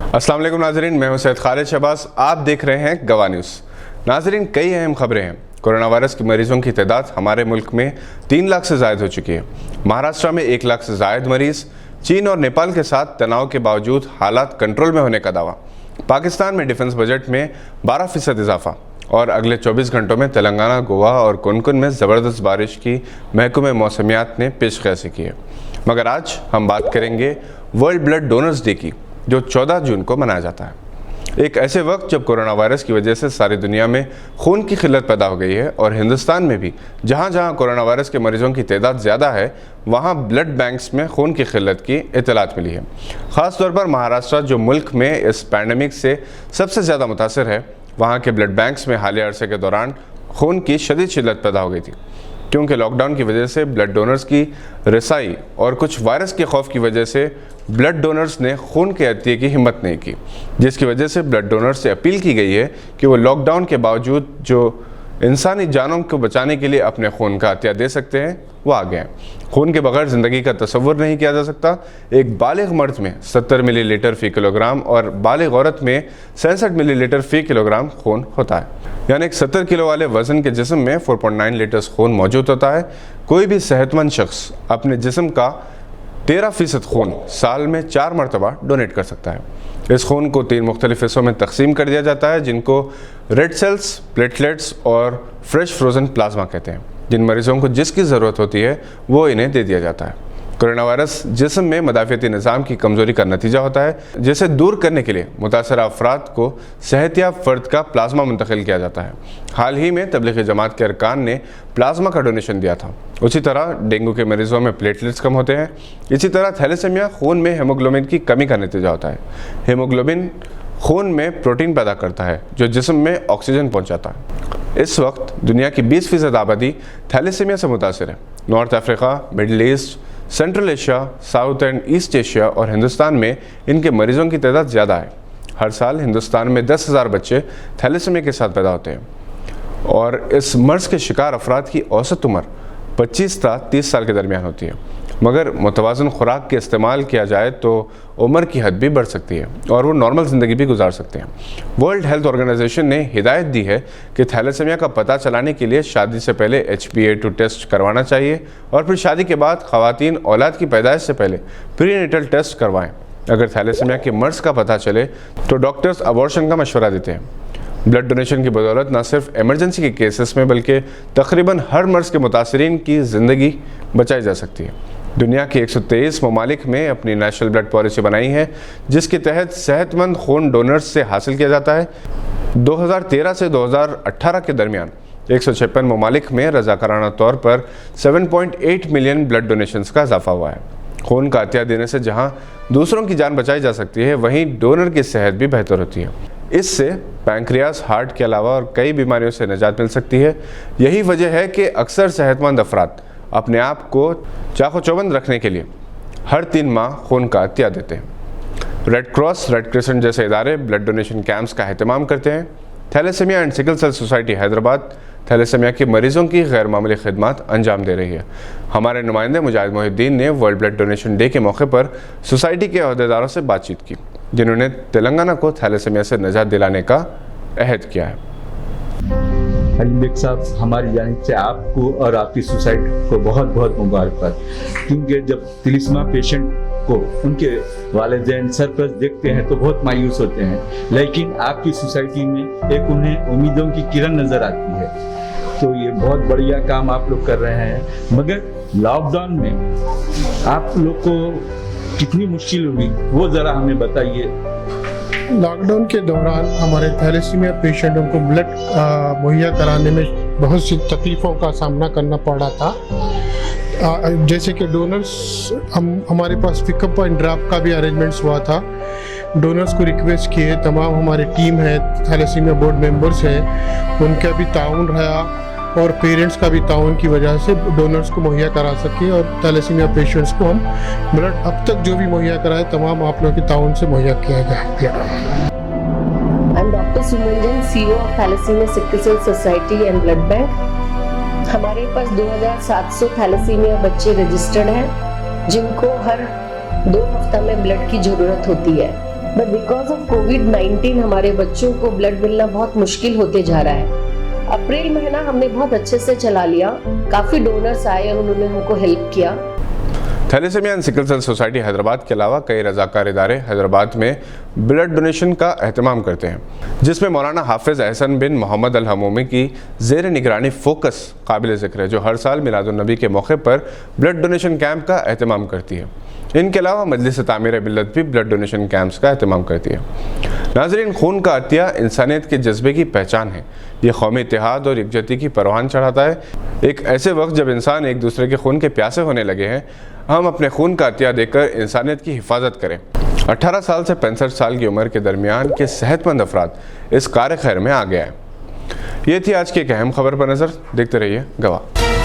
अस्सलाम वालेकुम नाजरीन, मैं हूं सैयद खालिद शहबाज। आप देख रहे हैं गवाह न्यूज़। नाजरीन, कई अहम खबरें हैं। कोरोना वायरस के मरीजों की तादाद हमारे मुल्क में 3 लाख से ज़ायद हो चुकी है। महाराष्ट्र में 1 लाख से ज़ायद मरीज। चीन और नेपाल के साथ तनाव के बावजूद हालात कंट्रोल में होने का दावा। पाकिस्तान में डिफेंस बजट में 12% इजाफा। और अगले 24 घंटों में तेलंगाना, गोवा और कोंकण में ज़बरदस्त बारिश की महकमे मौसमियात ने पेशकशी की है। मगर आज हम बात करेंगे वर्ल्ड ब्लड डोनर्स डे की, जो 14 जून को मनाया जाता है। एक ऐसे वक्त जब कोरोना वायरस की वजह से सारी दुनिया में खून की किल्लत पैदा हो गई है और हिंदुस्तान में भी जहां जहां कोरोना वायरस के मरीजों की तादाद ज़्यादा है, वहां ब्लड बैंक्स में खून की किल्लत की इत्तलात मिली है। ख़ास तौर पर महाराष्ट्र, जो मुल्क में इस पैंडमिक से सबसे ज़्यादा मुतासर है, वहाँ के ब्लड बैंक्स में हालिया अरसे के दौरान खून की शदीद शिल्लत पैदा हो गई थी, क्योंकि लॉकडाउन की वजह से ब्लड डोनर्स की रसाई और कुछ वायरस के खौफ की वजह से ब्लड डोनर्स ने खून के अतिये की हिम्मत नहीं की, जिसकी वजह से ब्लड डोनर्स से अपील की गई है कि वो लॉकडाउन के बावजूद जो इंसानी जानों को बचाने के लिए अपने खून का अतिया दे सकते हैं, वो आगे हैं। खून के बगैर ज़िंदगी का तसव्वुर नहीं किया जा सकता। एक बालिग मर्द में 70 मिलीलीटर फ़ी किलोग्राम और बालिग औरत में 66 मिलीलीटर फ़ी किलोग्राम खून होता है, यानी एक 70 किलो वाले वज़न के जिस्म में 4.9 लीटर्स खून मौजूद होता है। कोई भी सेहतमंद शख्स अपने जिस्म का 13% खून साल में 4 मरतबा डोनेट कर सकता है। इस खून को 3 मुख्तलिफ हिस्सों में तकसीम कर दिया जाता है, जिनको रेड सेल्स, प्लेटलेट्स और फ्रेश फ्रोज़न प्लाज्मा कहते हैं। जिन मरीजों को जिसकी ज़रूरत होती है वो इन्हें दे दिया जाता है। कोरोना वायरस जिस्म में मदाफ़ियती निज़ाम की कमज़ोरी का नतीजा होता है, जिसे दूर करने के लिए मुतासरा अफराद को सेहतियाब फ़र्द का प्लाज्मा मुंतकिल किया जाता है। हाल ही में तबलीगी जमात के अरकान ने प्लाज्मा का डोनेशन दिया था। उसी तरह डेंगू के मरीजों में प्लेटलेट्स कम होते हैं। इसी तरह थैलेसीमिया खून में हीमोग्लोबिन की कमी का नतीजा होता है। हीमोग्लोबिन खून में प्रोटीन पैदा करता है, जो जिस्म में ऑक्सीजन पहुँचाता है। इस वक्त दुनिया की 20% आबादी थैलेसीमिया से मुतासर है। North Africa, middle east, central Asia, south and east Asia और हिंदुस्तान में इनके मरीजों की तादाद ज़्यादा है। हर साल हिंदुस्तान में 10,000 बच्चे थैलेसीमिया के साथ पैदा होते हैं और इस मर्ज के शिकार अफराद की औसत उम्र 25 से 30 साल के दरमियान होती है। मगर मुतवाज़न खुराक के इस्तेमाल किया जाए तो उम्र की हद भी बढ़ सकती है और वो नॉर्मल ज़िंदगी भी गुजार सकते हैं। वर्ल्ड हेल्थ ऑर्गेनाइजेशन ने हिदायत दी है कि थैलेसीमिया का पता चलाने के लिए शादी से पहले HbA2 टेस्ट करवाना चाहिए और फिर शादी के बाद ख़वातीन औलाद की पैदाइश से पहले प्रीनेटल टेस्ट करवाएं। अगर थैलेसीमिया के मर्ज का पता चले तो डॉक्टर्स अबॉर्शन का मशवरा देते हैं। ब्लड डोनेशन की बदौलत न सिर्फ इमरजेंसी के केसेस में बल्कि तकरीबन हर मर्ज के मुतासरीन की ज़िंदगी बचाई जा सकती है। दुनिया के 123 ममालिक में अपनी नेशनल ब्लड पॉलिसी बनाई है, जिसके तहत सेहतमंद खून डोनर्स से हासिल किया जाता है। 2013 से 2018 के दरमियान 156 ममालिक में रज़ाकाराना तौर पर 7.8 मिलियन ब्लड डोनेशंस का इजाफा हुआ है। खून का अतिया देने से जहां दूसरों की जान बचाई जा सकती है, वहीं डोनर की सेहत भी बेहतर होती है। इससे पैंक्रियास, हार्ट के अलावा और कई बीमारियों से निजात मिल सकती है। यही वजह है कि अक्सर सेहतमंद अफराद अपने आप को चाको चौबंद रखने के लिए हर 3 माह खून का अतिया देते हैं। रेड क्रॉस, रेड क्रिसेंट जैसे इदारे ब्लड डोनेशन कैंप्स का एहतमाम करते हैं। Thalassaemia and sickle cell society Hyderabad thalassaemia के मरीजों की गैर मामूली खिदमत अंजाम दे रही है। हमारे नुमाइंदे मुजाहिद मोहिद्दीन ने वर्ल्ड ब्लड डोनेशन डे के मौके पर सोसाइटी के अहदेदारों से बातचीत की, जिन्होंने तेलंगाना को थैलेसीमिया से निजात दिलाने का अहद किया है। हलीम बेग साहब, हमारी जानिब से आपको और आपकी सोसाइटी को बहुत बहुत मुबारकबाद, क्योंकि जब तिलिस्मा पेशेंट को उनके वालिदैन सरपरस्त देखते हैं तो बहुत मायूस होते हैं, लेकिन आपकी सोसाइटी में एक उन्हें उम्मीदों की किरण नज़र आती है। तो ये बहुत बढ़िया काम आप लोग कर रहे हैं। मगर लॉकडाउन में आप लोग को कितनी मुश्किल हुई, वो ज़रा हमें बताइए। लॉकडाउन के दौरान हमारे थैलेसीमिया पेशेंटों को ब्लड मुहैया कराने में बहुत सी तकलीफ़ों का सामना करना पड़ा था। जैसे कि डोनर्स, हमारे पास पिकअप एंड ड्रॉप का भी अरेंजमेंट्स हुआ था। डोनर्स को रिक्वेस्ट किए, तमाम हमारी टीम है, थैलेसीमिया बोर्ड मेंबर्स हैं, उनका भी ताउन रहा और पेरेंट्स का भी ताउन की वजह से डोनर्स को मुहैया करा सके और थैलेसीमिया पेशेंट्स को हम ब्लड अब तक जो भी मुहैया कराए तमाम आप लोगों के ताउन से मुहैया किया गया। I am doctor Sumanjan, CEO of thalassaemia sickle cell society and blood bank. हमारे पास 2700 थैलेसीमिया बच्चे रजिस्टर्ड हैं, जिनको हर 2 हफ्ता में ब्लड की जरूरत होती है। बट बिकॉज ऑफ कोविड-19 हमारे बच्चों को ब्लड मिलना बहुत मुश्किल होते जा रहा है। अप्रैल महीना हमने बहुत अच्छे से चला लिया, काफी डोनर्स आए और उन्होंने हमको हेल्प किया। Thalassaemia and sickle cell society Hyderabad के अलावा कई रजाकार इदारे हैदराबाद में ब्लड डोनेशन का एहतमाम करते हैं, जिसमें मौलाना हाफिज एहसन बिन मोहम्मद अल हमूमी की ज़ेर निगरानी फोकस काबिल ज़िक्र है, जो हर साल मिलादुन्नबी के मौके पर ब्लड डोनेशन कैंप का एहतमाम करती है। इनके अलावा मजलिस तामीर मिल्लत भी ब्लड डोनेशन कैंप्स का एहतमाम करती है। नाज़रीन, खून का अतिया इंसानियत के जज्बे की पहचान है। ये कौमी इत्तेहाद और यकजहती की परवान चढ़ाता है। एक ऐसे वक्त जब इंसान एक दूसरे के खून के प्यासे होने लगे हैं, हम अपने खून का अतिया देकर इंसानियत की हिफाजत करें। 18 साल से 65 साल की उम्र के दरमियान के सेहतमंद अफराद इस कार खैर में आ गया है। ये थी आज की एक अहम खबर पर नज़र। देखते रहिए गवाह।